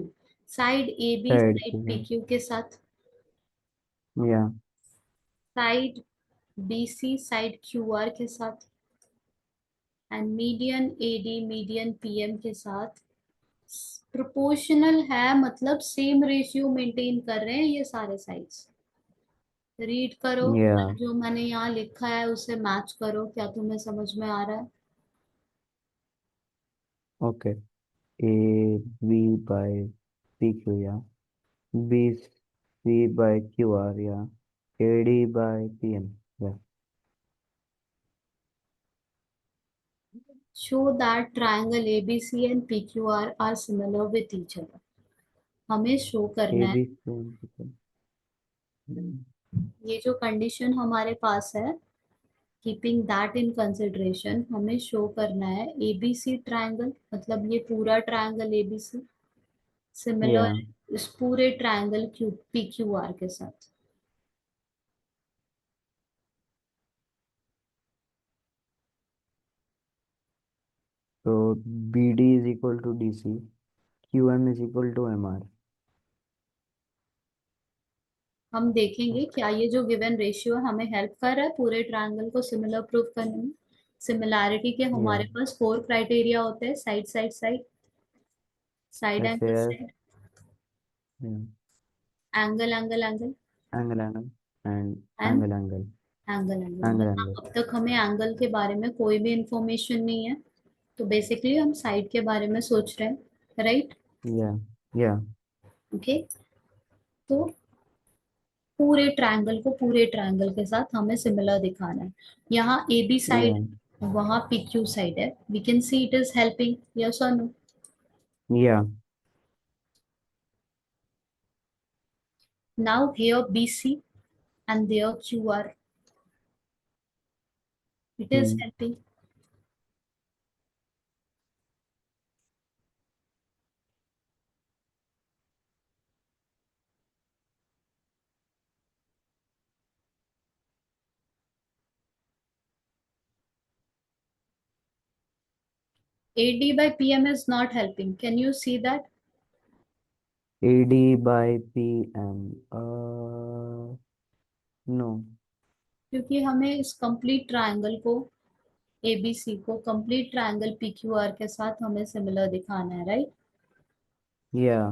S1: Side A B
S2: side
S1: side
S2: की
S1: PQ के साथ,
S2: या
S1: साइड BC साइड QR के साथ and median AD median PM के साथ। प्रोपोर्शनल है मतलब सेम रेशियो मेंटेन कर रहे हैं ये सारे साइड्स। रीड करो,
S2: या
S1: जो मैंने यहाँ लिखा है उसे मैच करो, क्या तुम्हें समझ में आ रहा है?
S2: Okay A B by P Q या B C by Q R या A D by P M या
S1: Show that triangle ABC and PQR are similar with each other। हमें शो
S2: ए
S1: करना है,
S2: बी सी
S1: ये जो कंडीशन हमारे पास है, कीपिंग दैट इन कंसिडरेशन, हमें शो करना है एबीसी ट्रायंगल, मतलब ये पूरा ट्रायंगल एबीसी
S2: या
S1: सिमिलर इस पूरे ट्रायंगल क्यू पीक्यूआर के साथ।
S2: तो B D is equal to D C, Q M is equal to M R.
S1: हम देखेंगे क्या ये जो गिवन रेशियो है हमें हेल्प कर रहा है पूरे ट्रायंगल को सिमिलर प्रूव करने में। सिमिलैरिटी के
S2: Yeah.
S1: हमारे पास 4 क्राइटेरिया होते हैं, side side side, side angle
S2: SAS.
S1: Side,
S2: Yeah.
S1: Angle angle angle
S2: Angle angle and
S1: and
S2: angle angle.
S1: Angle angle.
S2: Angle
S1: यहाँ
S2: angle.
S1: अब तक हमें एंगल के बारे में कोई भी इंफॉर्मेशन नहीं है, तो बेसिकली हम साइड के बारे में सोच रहे हैं, राइट।
S2: Yeah. Yeah.
S1: ओके, तो पूरे ट्रायंगल को पूरे ट्रायंगल के साथ हमें सिमिलर दिखाना है। यहाँ ए बी साइड,
S2: Yeah.
S1: वहाँ पी क्यू साइड है, we can see it is helping, yes और no.
S2: Yeah.
S1: Now here B C and there Q R, it is
S2: Hmm.
S1: Helping. AD by PM is not helping, can you see that?
S2: AD by PM. No.
S1: क्योंकि हमें इस complete triangle को, ABC को complete triangle PQR के साथ हमें similar दिखाना है, right.
S2: Yeah.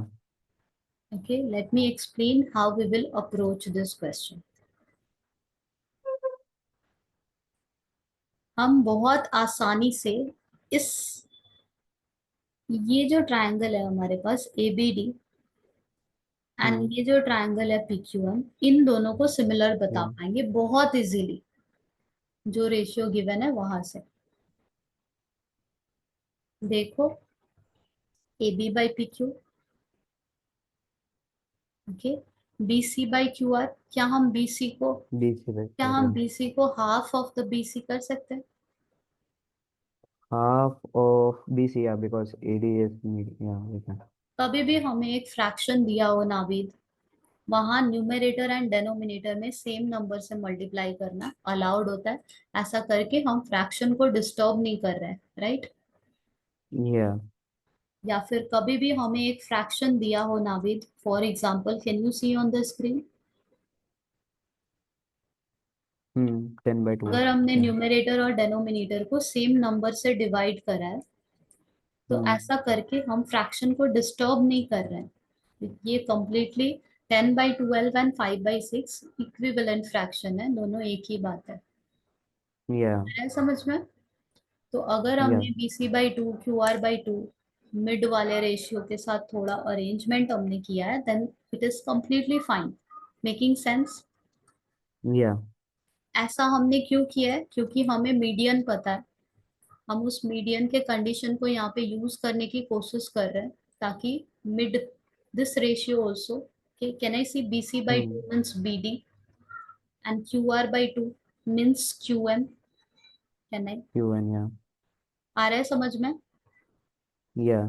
S1: Okay, let me explain how we will approach this question. हम बहुत आसानी से इस, ये जो ट्रायंगल है हमारे पास ABD एंड
S2: Hmm.
S1: ये जो ट्रायंगल है PQM, इन दोनों को सिमिलर बता
S2: Yeah.
S1: पाएंगे बहुत इजीली, जो रेशियो गिवन है वहां से। देखो, AB by PQ, okay, BC by QR, क्या हम BC को,
S2: BC by
S1: क्या
S2: 4.
S1: हम
S2: Yeah.
S1: BC को हाफ ऑफ द BC कर सकते हैं?
S2: Half of BC. Yeah, because AD is mid. Yeah, we can.
S1: कभी भी हमें एक फ्रैक्शन दिया हो नाविद, वहां न्यूमरेटर एंड डेनोमिनेटर में सेम नंबर से मल्टीप्लाई करना अलाउड होता है। ऐसा करके हम फ्रैक्शन को डिस्टर्ब नहीं कर रहे हैं, राइट।
S2: Yeah.
S1: या फिर कभी भी हमें एक फ्रैक्शन दिया हो Navid, for example can you see on the screen,
S2: 10 by 2.
S1: अगर हमने
S2: Yeah.
S1: न्यूमरेटर और डेनोमिनेटर को सेम नंबर से डिवाइड करा है, तो
S2: Hmm.
S1: ऐसा करके हम फ्रैक्शन को डिस्टर्ब नहीं कर रहे हैं। ये कंप्लीटली 10/12 एंड 5/6 इक्विवेलेंट फ्रैक्शन है, दोनों एक ही बात
S2: Yeah.
S1: है समझ में। तो अगर
S2: Yeah.
S1: हमने BC/2 QR/2 मिड वाले रेशियो के साथ थोड़ा अरेंजमेंट हमने किया है, then it is completely fine, making sense.
S2: Yeah.
S1: ऐसा हमने क्यों किया है? क्योंकि हमें मीडियन पता है, हम उस मीडियन के कंडीशन को यहाँ पे यूज करने की कोशिश कर रहे हैं, ताकि mid this ratio also, can I see BC/2
S2: Hmm.
S1: Means BD and QR/2 means QM, can I,
S2: UN. Yeah.
S1: आ रहा है समझ में?
S2: Yeah.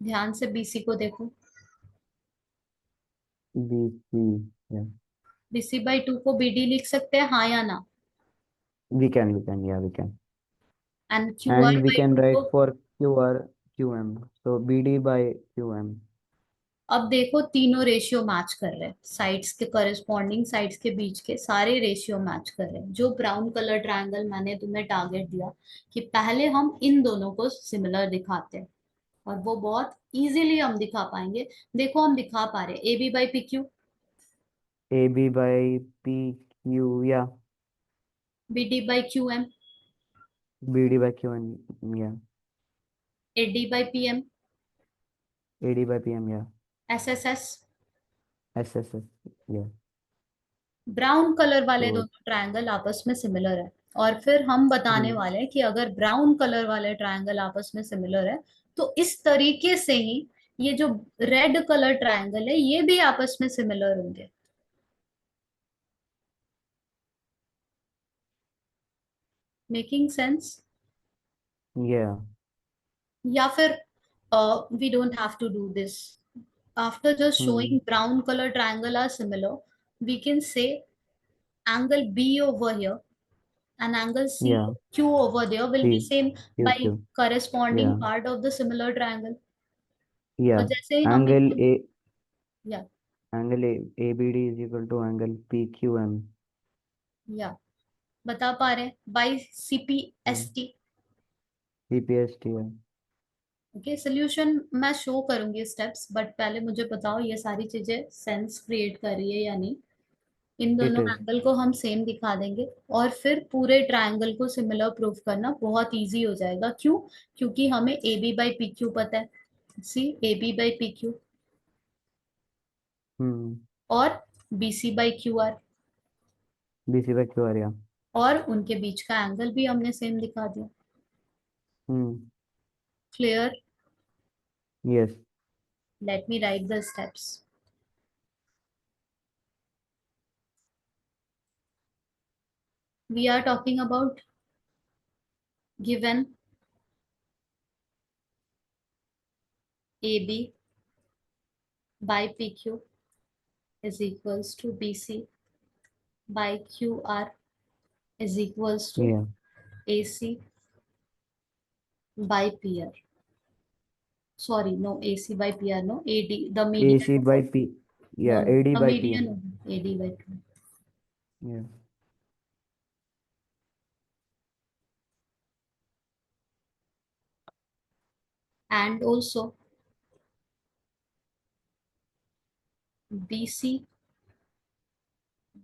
S1: ध्यान से BC को देखो,
S2: BC. Yeah.
S1: BC/2 को BD लिख सकते हैं, हाँ या ना?
S2: We can. We can. Yeah, we can.
S1: And
S2: And we can
S1: QR/2
S2: write
S1: को,
S2: for QR QM. So BD by QM.
S1: अब देखो तीनों रेशियो मैच कर रहे हैं, साइड्स के करस्पॉन्डिंग साइड्स के बीच के सारे रेशियो मैच कर रहे हैं। जो ब्राउन कलर ट्रायंगल मैंने तुम्हें टारगेट दिया कि पहले हम इन दोनों को सिमिलर दिखाते हैं, और वो बहुत इजीली हम दिखा पाएंगे। देखो हम दिखा पा रहे हैं AB/PQ,
S2: AB by PQ. Yeah.
S1: BD/QM,
S2: BD by QM. Yeah.
S1: AD/PM,
S2: AD by PM. Yeah.
S1: SSS।
S2: SSS. Yeah.
S1: Brown colour वाले
S2: So.
S1: दोनों ट्रायंगल आपस में सिमिलर है, और फिर हम बताने
S2: Hmm.
S1: वाले हैं कि अगर ब्राउन कलर वाले ट्रायंगल आपस में सिमिलर है, तो इस तरीके से ही ये जो रेड कलर ट्रायंगल है ये भी आपस में सिमिलर होंगे, मेकिंग सेंस।
S2: Yeah.
S1: या फिर we don't have to do this, after just
S2: Hmm.
S1: showing brown color triangle are similar, we can say angle B over here and angle
S2: Yeah.
S1: CQ over there will be
S2: C.
S1: same
S2: Q.
S1: by
S2: Q.
S1: corresponding
S2: Yeah.
S1: part of the similar triangle। और
S2: Yeah.
S1: जैसे ही हमें,
S2: Angle A.
S1: या
S2: angle ABD is equal to angle PQM।
S1: या बता पा रहे हैं by CPST।
S2: CPST है।
S1: ओके, सोल्यूशन मैं शो करूंगी स्टेप्स, बट पहले मुझे बताओ ये सारी चीजें सेंस क्रिएट कर रही है या नहीं। इन
S2: इट
S1: दोनों
S2: इज।
S1: एंगल को हम सेम दिखा देंगे और फिर पूरे ट्रायंगल को सिमिलर प्रूव करना बहुत इजी हो जाएगा। क्यों? क्योंकि हमें A B by P Q पता है। See A B by P Q
S2: हम्म।
S1: और B C by Q R,
S2: BC by QR या।
S1: और उनके बीच का एंगल भी हमने सेम दिखा दिया।
S2: हम्म।
S1: Clear?
S2: Yes.
S1: Let me write the steps. We are talking about given AB by PQ is equals to BC by QR is equals to
S2: या
S1: AC by PR. Sorry, no, AC by PR, no, AD, the median.
S2: AC by P
S1: No,
S2: या
S1: no,
S2: AD
S1: the
S2: by PM।
S1: median, AD by PR.
S2: या
S1: And also BC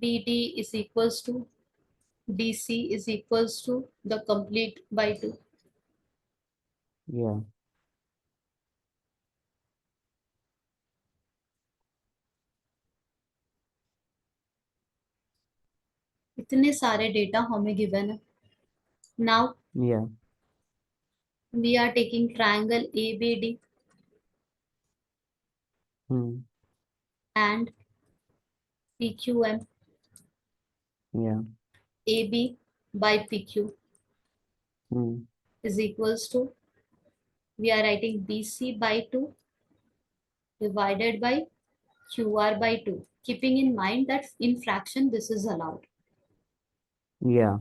S1: BD is equals to DC is equals to the complete by 2.
S2: या
S1: इतने सारे data हमें given है। Now
S2: या
S1: we are taking triangle ABD
S2: hmm.
S1: and PQM.
S2: या
S1: AB by PQ
S2: hmm.
S1: is equals to, we are writing BC by 2 divided by QR by 2, keeping in mind that in fraction this is allowed.
S2: या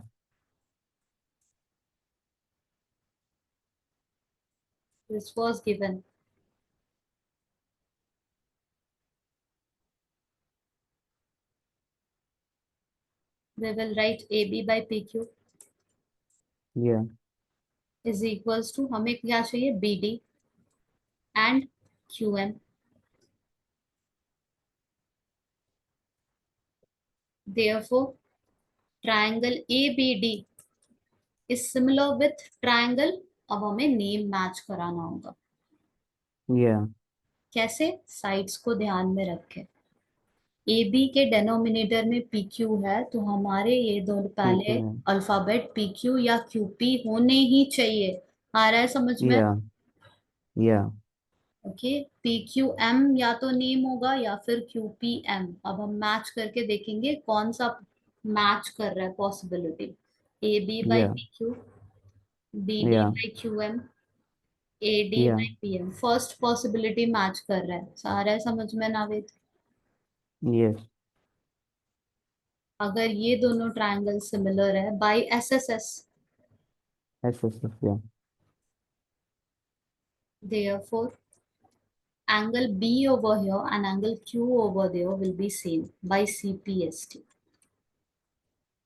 S1: This was given. We will write AB by PQ
S2: या
S1: is equals to, हमें क्या चाहिए, BD and QM. Therefore, triangle ABD is similar with triangle, अब हमें name match कराना होगा।
S2: या
S1: कैसे? साइड्स को ध्यान में रखें। ए बी के डेनोमिनेटर में पी क्यू है, तो हमारे ये दोनों पहले
S2: PQ है।
S1: अल्फाबेट पी क्यू या क्यू पी होने ही चाहिए। आ रहा है समझ में?
S2: या या
S1: ओके, पी क्यू एम या तो नेम होगा या फिर क्यू पी एम। अब हम मैच करके देखेंगे कौन सा मैच कर रहा है पॉसिबिलिटी। ए बी बाई
S2: या
S1: पी क्यू, बी डी
S2: या
S1: by Q M, A D
S2: या
S1: by P M. First possibility match कर रहा है। सारा है समझ में नावेद?
S2: यस।
S1: अगर ये दोनों ट्रायंगल सिमिलर है by S S S,
S2: SSF या
S1: therefore angle B over here and angle Q over there will be same by CPST.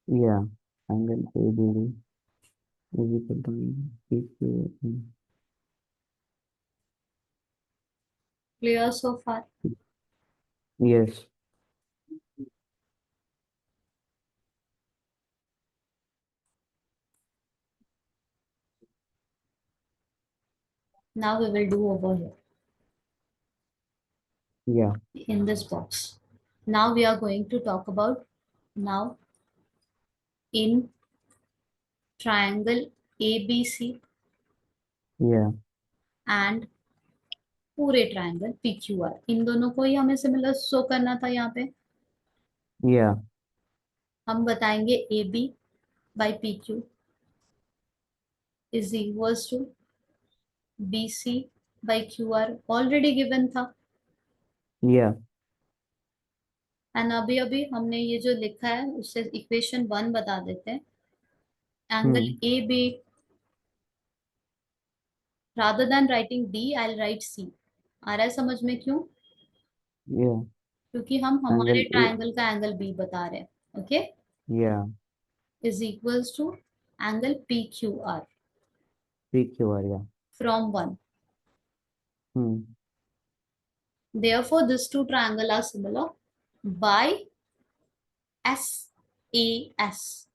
S2: या angle ABD is equal to PQM।
S1: Clear so far?
S2: यस।
S1: Now we will do over here
S2: या
S1: in this box. Now we are going to talk about, now in triangle ABC
S2: या
S1: and पूरे triangle PQR, इन दोनों को ही हमें similar show करना था। यहाँ पे
S2: या
S1: हम बताएंगे AB by PQ is equals to BC by QR, already given था।
S2: या
S1: एंड अभी अभी हमने ये जो लिखा है उससे इक्वेशन 1 बता देते हैं। Angle
S2: hmm.
S1: A B, rather than writing D I'll write C। आ रहा है समझ में? क्यों?
S2: या
S1: क्योंकि हम हमारे
S2: Angle A.
S1: ट्राइंगल का एंगल बी बता रहे हैं. Okay,
S2: Yeah.
S1: Is equals to angle P Q R
S2: PQR. Yeah.
S1: From one.
S2: Hmm.
S1: Therefore, these two triangles are similar by SAS.